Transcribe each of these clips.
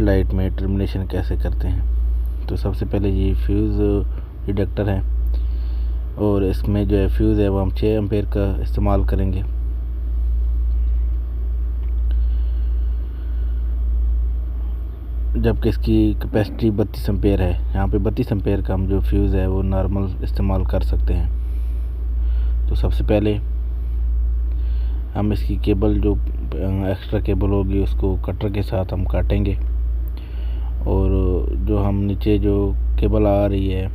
Street light में termination कैसे करते हैं। तो सबसे पहले ये फ्यूज़ रिडक्टर है और इसमें जो है फ्यूज़ है वो हम 6 एम्पेयर का इस्तेमाल करेंगे। जबकि इसकी कैपेसिटी 32 एम्पेयर है। यहाँ पे 32 एम्पेयर का हम जो फ्यूज़ है वो नॉर्मल इस्तेमाल कर सकते हैं। तो सबसे पहले हम इसकी केबल जो एक्स्ट्रा केबल होगी उसको कटर के साथ हम काटेंगे और जो हम नीचे जो केबल आ रही है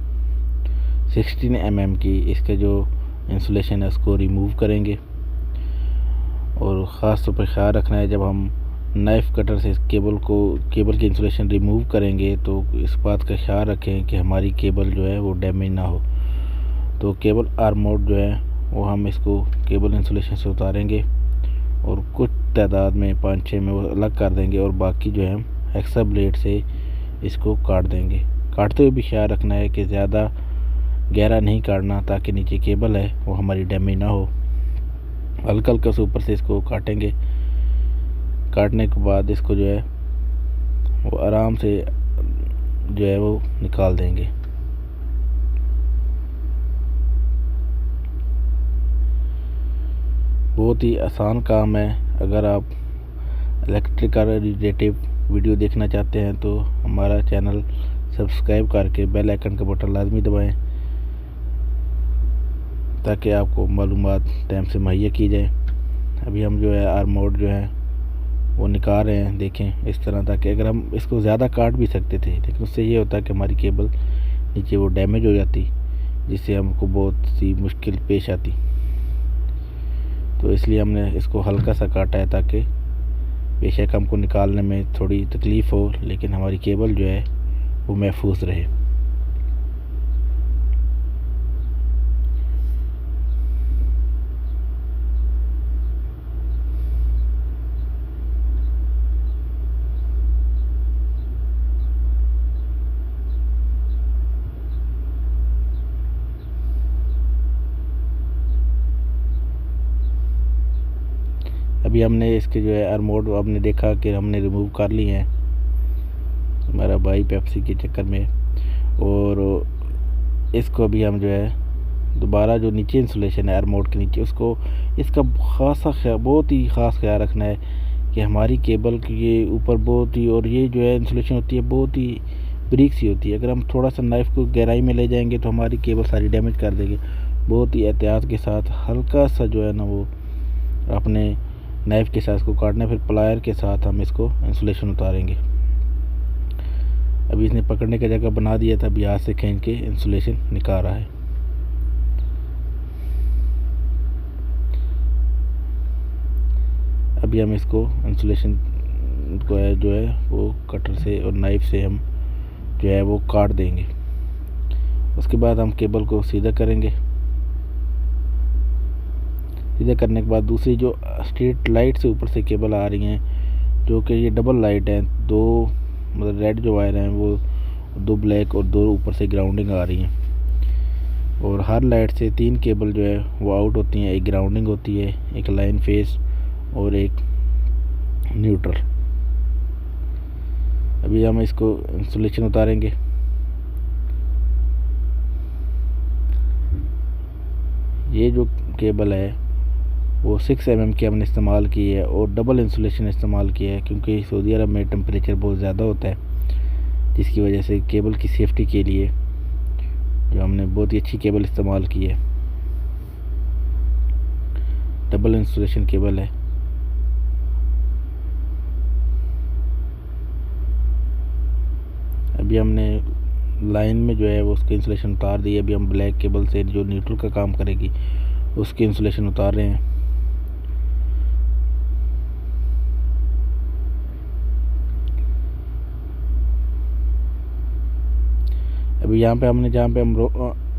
16 mm की, इसके जो इंसुलेशन है उसको रिमूव करेंगे। और ख़ास तौर पर ख्याल रखना है जब हम नाइफ़ कटर से इस केबल की इंसुलेशन रिमूव करेंगे तो इस बात का ख्याल रखें कि हमारी केबल जो है वो डैमेज ना हो। तो केबल आर्म मोड जो है वो हम इसको केबल इंसुलेशन से उतारेंगे और कुछ तादाद में 5-6 में वो अलग कर देंगे और बाकी जो है हेक्सा ब्लेड से इसको काट देंगे। काटते हुए भी ख्याल रखना है कि ज़्यादा गहरा नहीं काटना ताकि नीचे केबल है वो हमारी डैमेज ना हो। हल्का हल्का से ऊपर से इसको काटेंगे। काटने के बाद इसको जो है वो आराम से जो है वो निकाल देंगे। बहुत ही आसान काम है। अगर आप इलेक्ट्रिकल रिलेटिव वीडियो देखना चाहते हैं तो हमारा चैनल सब्सक्राइब करके बेल आइकन का बटन लाजमी दबाएं ताकि आपको मालूमात टाइम से मुहैया की जाए। अभी हम जो है आर्म मोड जो है वो निकाल रहे हैं, देखें इस तरह, ताकि अगर हम इसको ज़्यादा काट भी सकते थे लेकिन उससे ये होता कि हमारी केबल नीचे वो डैमेज हो जाती जिससे हमको बहुत सी मुश्किल पेश आती। तो इसलिए हमने इसको हल्का सा काटा है ताकि बेशक हमको निकालने में थोड़ी तकलीफ़ हो लेकिन हमारी केबल जो है वो महफूज रहे। अभी हमने इसके जो है आर्म मोड आपने देखा कि हमने रिमूव कर लिए हैं हमारा भाई पेप्सी के चक्कर में। और इसको अभी हम जो है दोबारा जो नीचे इंसुलेशन है आर्म मोड के नीचे उसको इसका बहुत ही ख़ास ख्याल रखना है कि हमारी केबल के ऊपर बहुत ही, और ये जो है इंसुलेशन होती है बहुत ही बारीक सी होती है। अगर हम थोड़ा सा नाइफ़ को गहराई में ले जाएंगे तो हमारी केबल सारी डैमेज कर देंगे। बहुत ही एहतियात के साथ हल्का सा जो है ना वो अपने नाइफ़ के साथ इसको काटना, फिर प्लायर के साथ हम इसको इंसुलेशन उतारेंगे। अभी इसने पकड़ने का जगह बना दिया था, अभी हाथ से खींच के इंसुलेशन निकाल रहा है। अभी हम इसको इंसुलेशन को है जो है वो कटर से और नाइफ़ से हम जो है वो काट देंगे। उसके बाद हम केबल को सीधा करेंगे। सीधा करने के बाद दूसरी जो स्ट्रीट लाइट से ऊपर से केबल आ रही हैं जो कि ये डबल लाइट है, दो मतलब रेड जो वायर हैं वो 2 ब्लैक और 2 ऊपर से ग्राउंडिंग आ रही हैं। और हर लाइट से 3 केबल जो है वो आउट होती हैं। एक ग्राउंडिंग होती है, एक लाइन फेस और एक न्यूट्रल। अभी हम इसको इंसुलेशन उतारेंगे। ये जो केबल है वो 6 mm की हमने इस्तेमाल की है और डबल इंसुलेशन इस्तेमाल किया है क्योंकि सऊदी अरब में टेम्परेचर बहुत ज़्यादा होता है जिसकी वजह से केबल की सेफ्टी के लिए जो हमने बहुत ही अच्छी केबल इस्तेमाल की है, डबल इंसुलेशन केबल है। अभी हमने लाइन में जो है वो उसकी इंसुलेशन उतार दी है। अभी हम ब्लैक केबल से जो न्यूट्रल का काम करेगी उसकी इंसुलेशन उतार रहे हैं। अभी यहाँ पे हमने जहाँ पे हम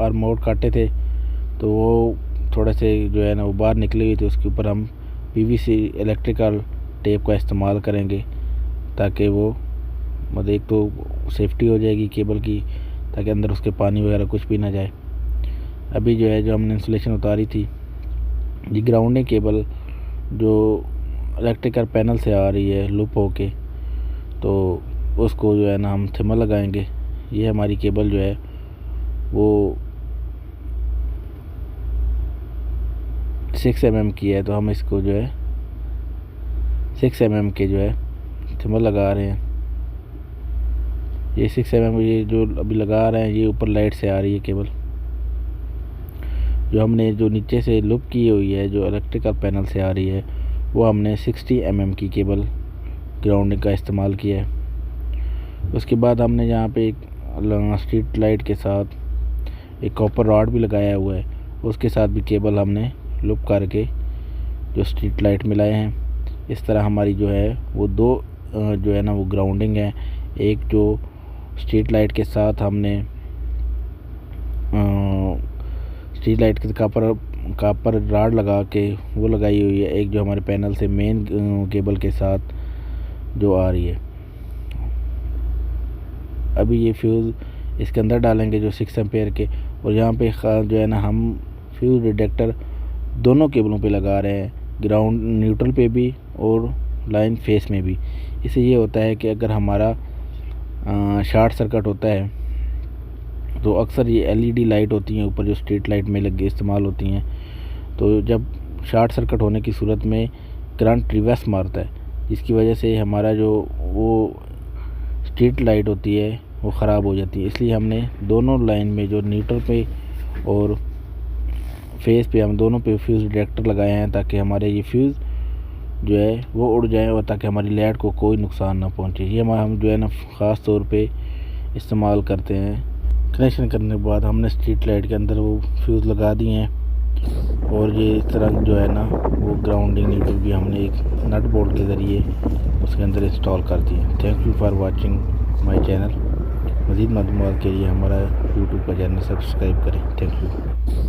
आर्म मोड काटे थे तो वो थोड़े से जो है ना वो बाहर निकली हुई थी, उसके ऊपर हम पीवीसी इलेक्ट्रिकल टेप का इस्तेमाल करेंगे ताकि वो मतलब एक तो सेफ्टी हो जाएगी केबल की ताकि अंदर उसके पानी वगैरह कुछ भी ना जाए। अभी जो है जो हमने इंसुलेशन उतारी थी ये ग्राउंडिंग केबल जो इलेक्ट्रिकल पैनल से आ रही है लूप होके, तो उसको जो है ना हम थिमर लगाएंगे। ये हमारी केबल जो है वो 6 mm की है, तो हम इसको जो है 6 mm के जो है थिमर लगा रहे हैं। ये 6 mm ये जो अभी लगा रहे हैं, ये ऊपर लाइट से आ रही है केबल। जो हमने जो नीचे से लूप की हुई है, जो इलेक्ट्रिकल पैनल से आ रही है, वो हमने 60 mm की केबल ग्राउंडिंग का इस्तेमाल किया है। उसके बाद हमने यहाँ पे एक स्ट्रीट लाइट के साथ एक कॉपर रॉड भी लगाया हुआ है, उसके साथ भी केबल हमने लूप करके जो स्ट्रीट लाइट मिलाए हैं। इस तरह हमारी जो है वो दो जो है ना वो ग्राउंडिंग है। एक जो स्ट्रीट लाइट के साथ हमने स्ट्रीट लाइट के कापर रॉड लगा के वो लगाई हुई है, एक जो हमारे पैनल से मेन केबल के साथ जो आ रही है। अभी ये फ्यूज़ इसके अंदर डालेंगे जो 6 एम्पेयर के, और यहाँ पे जो है ना हम फ्यूज़ डिटेक्टर दोनों केबलों पे लगा रहे हैं, ग्राउंड न्यूट्रल पे भी और लाइन फेस में भी। इससे ये होता है कि अगर हमारा शॉर्ट सर्किट होता है तो अक्सर ये एलईडी लाइट होती हैं ऊपर जो स्ट्रीट लाइट में लगे इस्तेमाल होती हैं, तो जब शॉर्ट सर्किट होने की सूरत में करंट रिवर्स मारता है, जिसकी वजह से हमारा जो वो स्ट्रीट लाइट होती है वो ख़राब हो जाती है। इसलिए हमने दोनों लाइन में जो न्यूट्रल पे और फेस पे हम दोनों पे फ्यूज़ डिटेक्टर लगाए हैं, ताकि हमारे ये फ्यूज़ जो है वो उड़ जाए और ताकि हमारी लाइट को कोई नुकसान ना पहुंचे। ये हम जो है ना ख़ास तौर पे इस्तेमाल करते हैं। कनेक्शन करने के बाद हमने स्ट्रीट लाइट के अंदर वो फ्यूज़ लगा दिए हैं, और ये इस तरह जो है ना वो ग्राउंडिंग न्यूट्रल भी हमने एक नट बोल्ट के ज़रिए उसके अंदर इंस्टॉल कर दिए। Thank you for watching my channel. मज़ीद मालूमात के लिए हमारा यूट्यूब का चैनल सब्सक्राइब करें। Thank you.